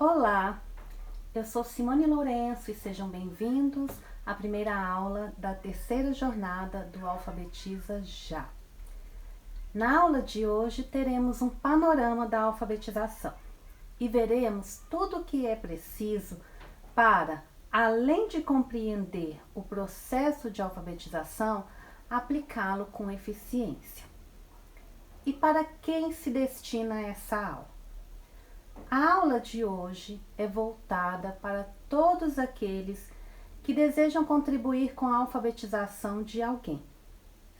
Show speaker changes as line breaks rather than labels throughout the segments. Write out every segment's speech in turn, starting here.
Olá, eu sou Simone Lourenço e sejam bem-vindos à primeira aula da terceira jornada do Alfabetiza Já. Na aula de hoje teremos um panorama da alfabetização e veremos tudo o que é preciso para, além de compreender o processo de alfabetização, aplicá-lo com eficiência. E para quem se destina essa aula? A aula de hoje é voltada para todos aqueles que desejam contribuir com a alfabetização de alguém.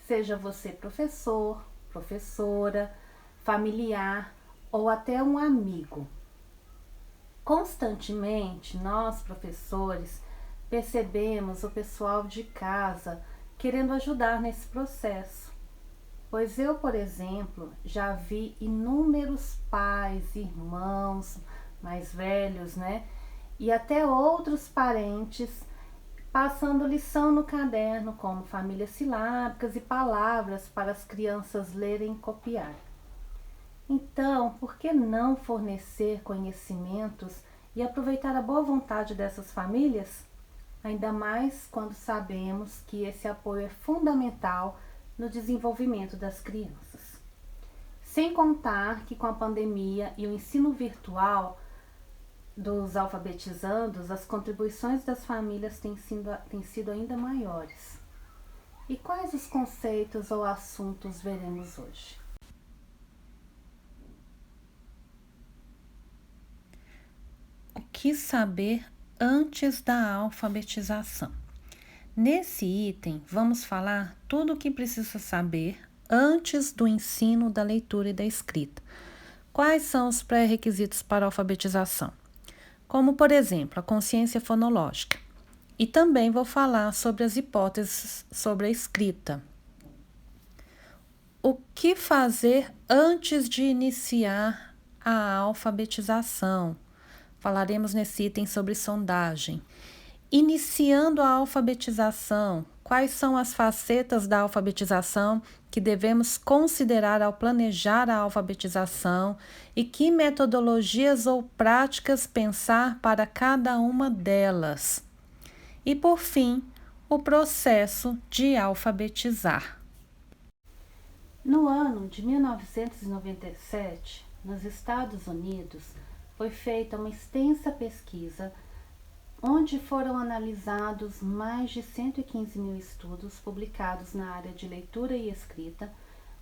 Seja você professor, professora, familiar ou até um amigo. Constantemente, nós, professores, percebemos o pessoal de casa querendo ajudar nesse processo. Pois eu, por exemplo, já vi inúmeros pais, irmãos mais velhos, e até outros parentes passando lição no caderno, como famílias silábicas e palavras para as crianças lerem e copiar. Então, por que não fornecer conhecimentos e aproveitar a boa vontade dessas famílias? Ainda mais quando sabemos que esse apoio é fundamental no desenvolvimento das crianças. Sem contar que com a pandemia e o ensino virtual dos alfabetizandos, as contribuições das famílias têm sido ainda maiores. E quais os conceitos ou assuntos veremos hoje?
O que saber antes da alfabetização? Nesse item, vamos falar tudo o que precisa saber antes do ensino da leitura e da escrita. Quais são os pré-requisitos para a alfabetização? Como, por exemplo, a consciência fonológica. E também vou falar sobre as hipóteses sobre a escrita. O que fazer antes de iniciar a alfabetização? Falaremos nesse item sobre sondagem. Iniciando a alfabetização, quais são as facetas da alfabetização que devemos considerar ao planejar a alfabetização e que metodologias ou práticas pensar para cada uma delas? E, por fim, o processo de alfabetizar.
No ano de 1997, nos Estados Unidos, foi feita uma extensa pesquisa onde foram analisados mais de 115 mil estudos publicados na área de leitura e escrita,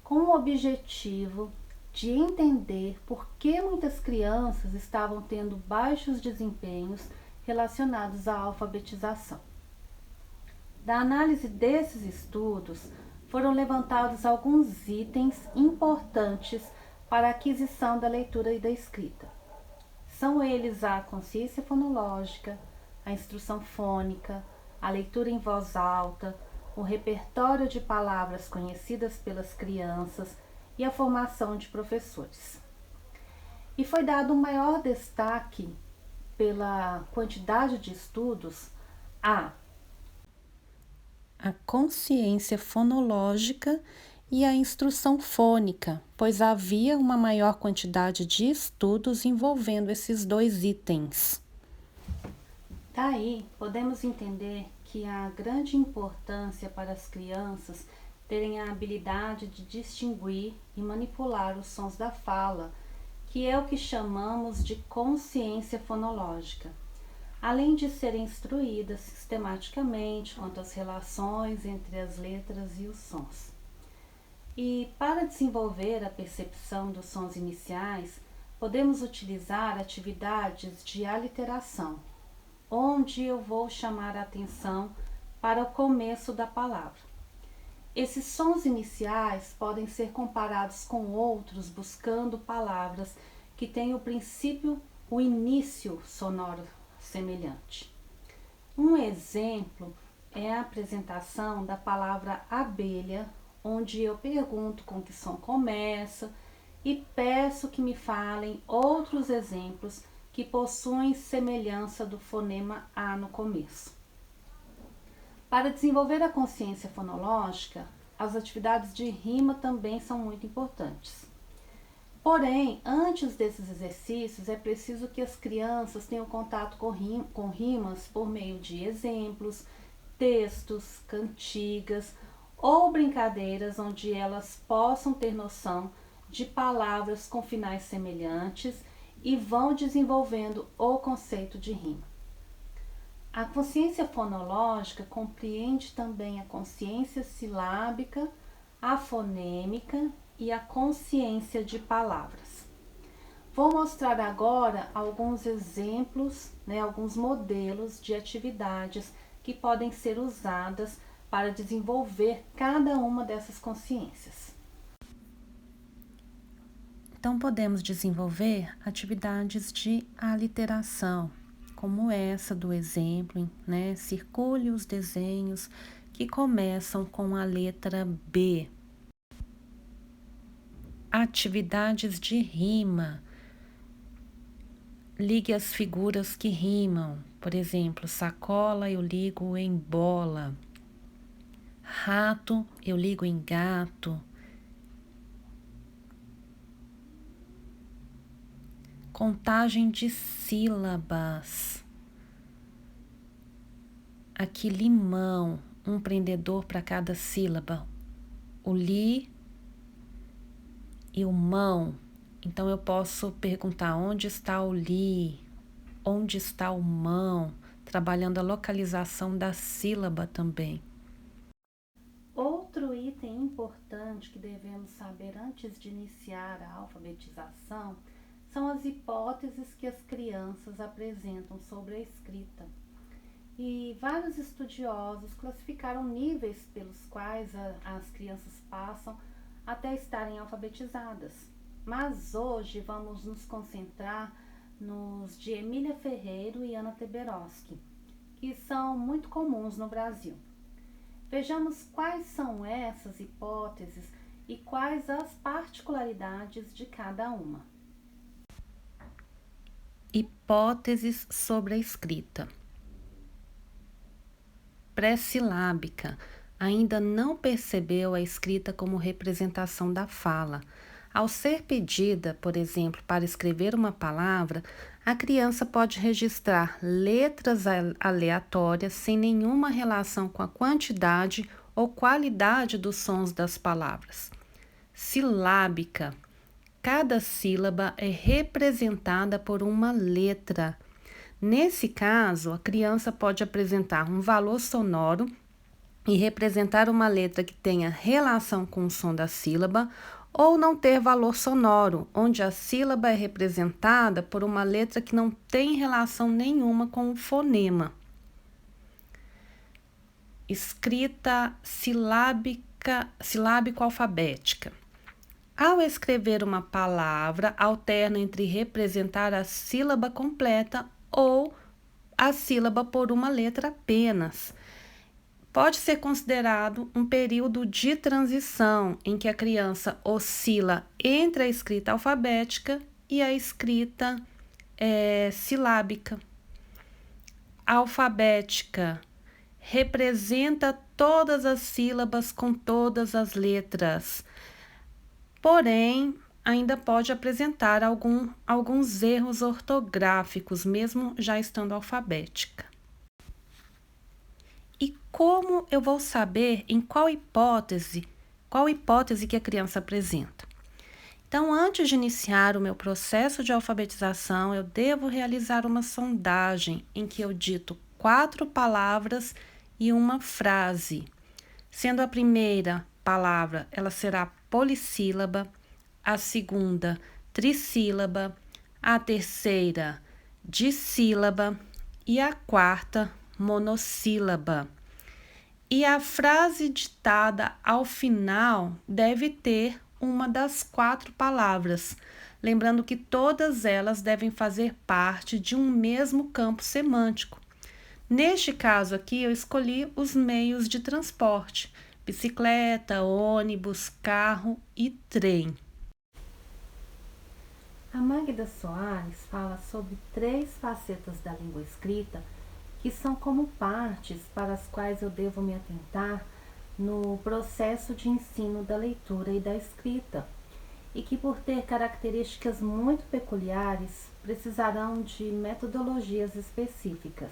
com o objetivo de entender por que muitas crianças estavam tendo baixos desempenhos relacionados à alfabetização. Da análise desses estudos, foram levantados alguns itens importantes para a aquisição da leitura e da escrita. São eles a consciência fonológica, a instrução fônica, a leitura em voz alta, o repertório de palavras conhecidas pelas crianças e a formação de professores. E foi dado um maior destaque pela quantidade de estudos a
consciência fonológica e a instrução fônica, pois havia uma maior quantidade de estudos envolvendo esses dois itens.
Daí, podemos entender que há grande importância para as crianças terem a habilidade de distinguir e manipular os sons da fala, que é o que chamamos de consciência fonológica, além de serem instruídas sistematicamente quanto às relações entre as letras e os sons. E para desenvolver a percepção dos sons iniciais, podemos utilizar atividades de aliteração, onde eu vou chamar a atenção para o começo da palavra. Esses sons iniciais podem ser comparados com outros buscando palavras que têm o princípio, o início sonoro semelhante. Um exemplo é a apresentação da palavra abelha, onde eu pergunto com que som começa e peço que me falem outros exemplos que possuem semelhança do fonema A no começo. Para desenvolver a consciência fonológica, as atividades de rima também são muito importantes. Porém, antes desses exercícios, é preciso que as crianças tenham contato com rimas por meio de exemplos, textos, cantigas ou brincadeiras onde elas possam ter noção de palavras com finais semelhantes e vão desenvolvendo o conceito de rima. A consciência fonológica compreende também a consciência silábica, a fonêmica e a consciência de palavras. Vou mostrar agora alguns exemplos, alguns modelos de atividades que podem ser usadas para desenvolver cada uma dessas consciências.
Então, podemos desenvolver atividades de aliteração, como essa do exemplo, Circule os desenhos que começam com a letra B. Atividades de rima. Ligue as figuras que rimam. Por exemplo, sacola eu ligo em bola. Rato eu ligo em gato. Contagem de sílabas. Aqui, limão, um prendedor para cada sílaba. O li e o mão. Então, eu posso perguntar onde está o li, onde está o mão, trabalhando a localização da sílaba também.
Outro item importante que devemos saber antes de iniciar a alfabetização são as hipóteses que as crianças apresentam sobre a escrita. E vários estudiosos classificaram níveis pelos quais as crianças passam até estarem alfabetizadas. Mas hoje vamos nos concentrar nos de Emília Ferreiro e Ana Teberoski, que são muito comuns no Brasil. Vejamos quais são essas hipóteses e quais as particularidades de cada uma.
Hipóteses sobre a escrita. Pré-silábica. Ainda não percebeu a escrita como representação da fala. Ao ser pedida, por exemplo, para escrever uma palavra, a criança pode registrar letras aleatórias sem nenhuma relação com a quantidade ou qualidade dos sons das palavras. Silábica. Cada sílaba é representada por uma letra. Nesse caso, a criança pode apresentar um valor sonoro e representar uma letra que tenha relação com o som da sílaba, ou não ter valor sonoro, onde a sílaba é representada por uma letra que não tem relação nenhuma com o fonema. Escrita silábico-alfabética. Ao escrever uma palavra, alterna entre representar a sílaba completa ou a sílaba por uma letra apenas. Pode ser considerado um período de transição em que a criança oscila entre a escrita alfabética e a escrita silábica. Alfabética representa todas as sílabas com todas as letras, porém ainda pode apresentar alguns erros ortográficos, mesmo já estando alfabética. E como eu vou saber em qual hipótese que a criança apresenta? Então, antes de iniciar o meu processo de alfabetização, eu devo realizar uma sondagem em que eu dito 4 palavras e uma frase. Sendo a primeira palavra, ela será polissílaba, a segunda, trissílaba, a terceira, dissílaba e a quarta, monossílaba. E a frase ditada ao final deve ter uma das 4 palavras, lembrando que todas elas devem fazer parte de um mesmo campo semântico. Neste caso aqui, eu escolhi os meios de transporte: bicicleta, ônibus, carro e trem.
A Magda Soares fala sobre 3 facetas da língua escrita que são como partes para as quais eu devo me atentar no processo de ensino da leitura e da escrita. e que, por ter características muito peculiares, precisarão de metodologias específicas.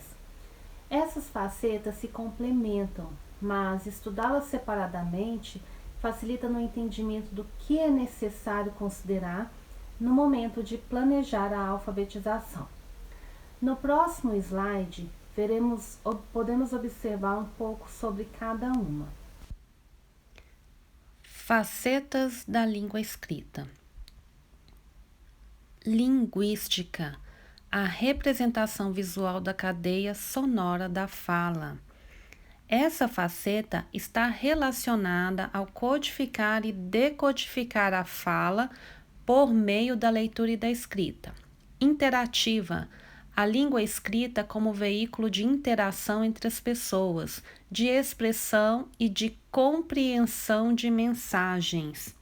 Essas facetas se complementam, mas estudá-las separadamente facilita no entendimento do que é necessário considerar no momento de planejar a alfabetização. No próximo slide, podemos observar um pouco sobre cada uma.
Facetas da língua escrita. Linguística, a representação visual da cadeia sonora da fala. Essa faceta está relacionada ao codificar e decodificar a fala por meio da leitura e da escrita. Interativa, a língua escrita como veículo de interação entre as pessoas, de expressão e de compreensão de mensagens.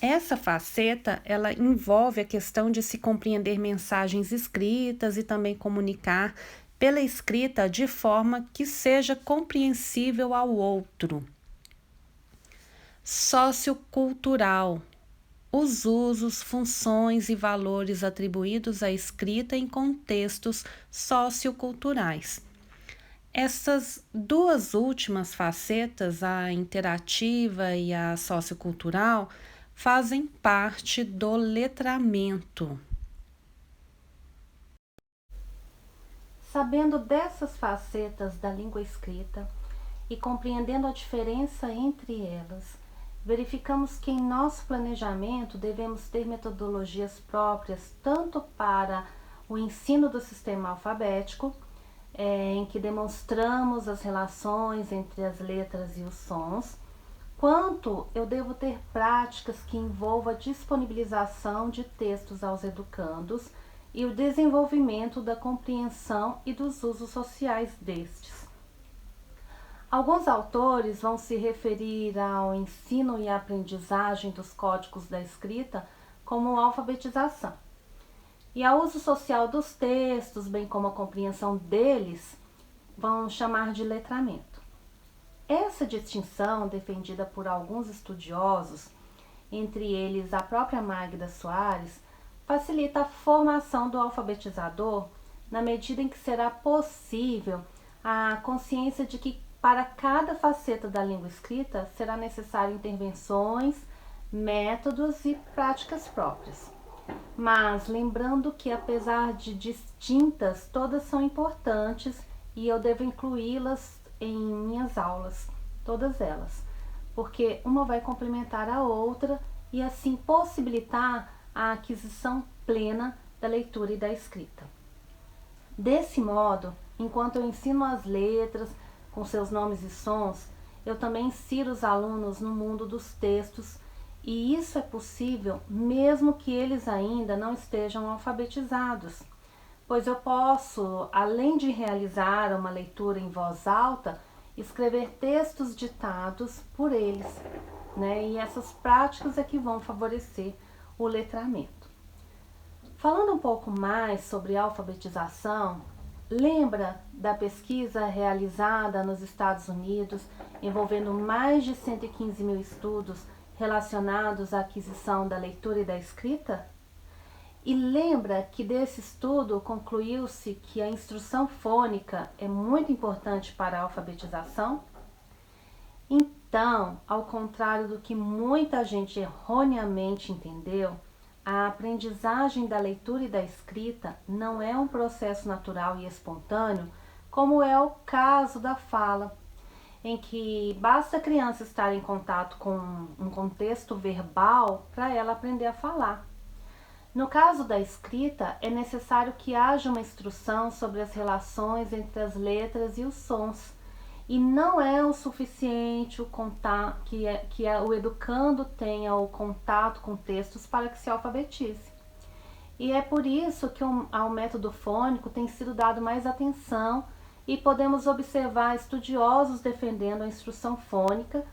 Essa faceta, ela envolve a questão de se compreender mensagens escritas e também comunicar pela escrita de forma que seja compreensível ao outro. Sociocultural, os usos, funções e valores atribuídos à escrita em contextos socioculturais. Essas duas últimas facetas, a interativa e a sociocultural, fazem parte do letramento.
Sabendo dessas facetas da língua escrita e compreendendo a diferença entre elas, verificamos que em nosso planejamento devemos ter metodologias próprias tanto para o ensino do sistema alfabético, em que demonstramos as relações entre as letras e os sons, quanto eu devo ter práticas que envolvam a disponibilização de textos aos educandos e o desenvolvimento da compreensão e dos usos sociais destes. Alguns autores vão se referir ao ensino e aprendizagem dos códigos da escrita como alfabetização, e ao uso social dos textos, bem como a compreensão deles, vão chamar de letramento. Essa distinção, defendida por alguns estudiosos, entre eles a própria Magda Soares, facilita a formação do alfabetizador na medida em que será possível a consciência de que para cada faceta da língua escrita será necessário intervenções, métodos e práticas próprias. Mas lembrando que, apesar de distintas, todas são importantes e eu devo incluí-las em minhas aulas, todas elas, porque uma vai complementar a outra e assim possibilitar a aquisição plena da leitura e da escrita. Desse modo, enquanto eu ensino as letras com seus nomes e sons, eu também insiro os alunos no mundo dos textos, e isso é possível mesmo que eles ainda não estejam alfabetizados, pois eu posso, além de realizar uma leitura em voz alta, escrever textos ditados por eles, E essas práticas é que vão favorecer o letramento. Falando um pouco mais sobre alfabetização, lembra da pesquisa realizada nos Estados Unidos, envolvendo mais de 115 mil estudos relacionados à aquisição da leitura e da escrita? E lembra que desse estudo concluiu-se que a instrução fônica é muito importante para a alfabetização? Então, ao contrário do que muita gente erroneamente entendeu, a aprendizagem da leitura e da escrita não é um processo natural e espontâneo, como é o caso da fala, em que basta a criança estar em contato com um contexto verbal para ela aprender a falar. No caso da escrita, é necessário que haja uma instrução sobre as relações entre as letras e os sons, e não é o suficiente que o educando tenha o contato com textos para que se alfabetize. E é por isso que ao método fônico tem sido dado mais atenção e podemos observar estudiosos defendendo a instrução fônica,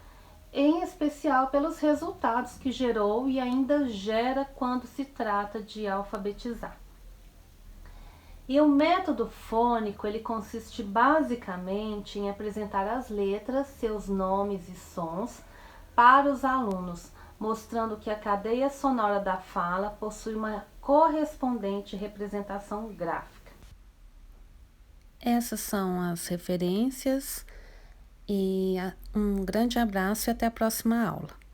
em especial pelos resultados que gerou e ainda gera quando se trata de alfabetizar. E o método fônico, ele consiste basicamente em apresentar as letras, seus nomes e sons para os alunos, mostrando que a cadeia sonora da fala possui uma correspondente representação gráfica.
Essas são as referências e um grande abraço e até a próxima aula.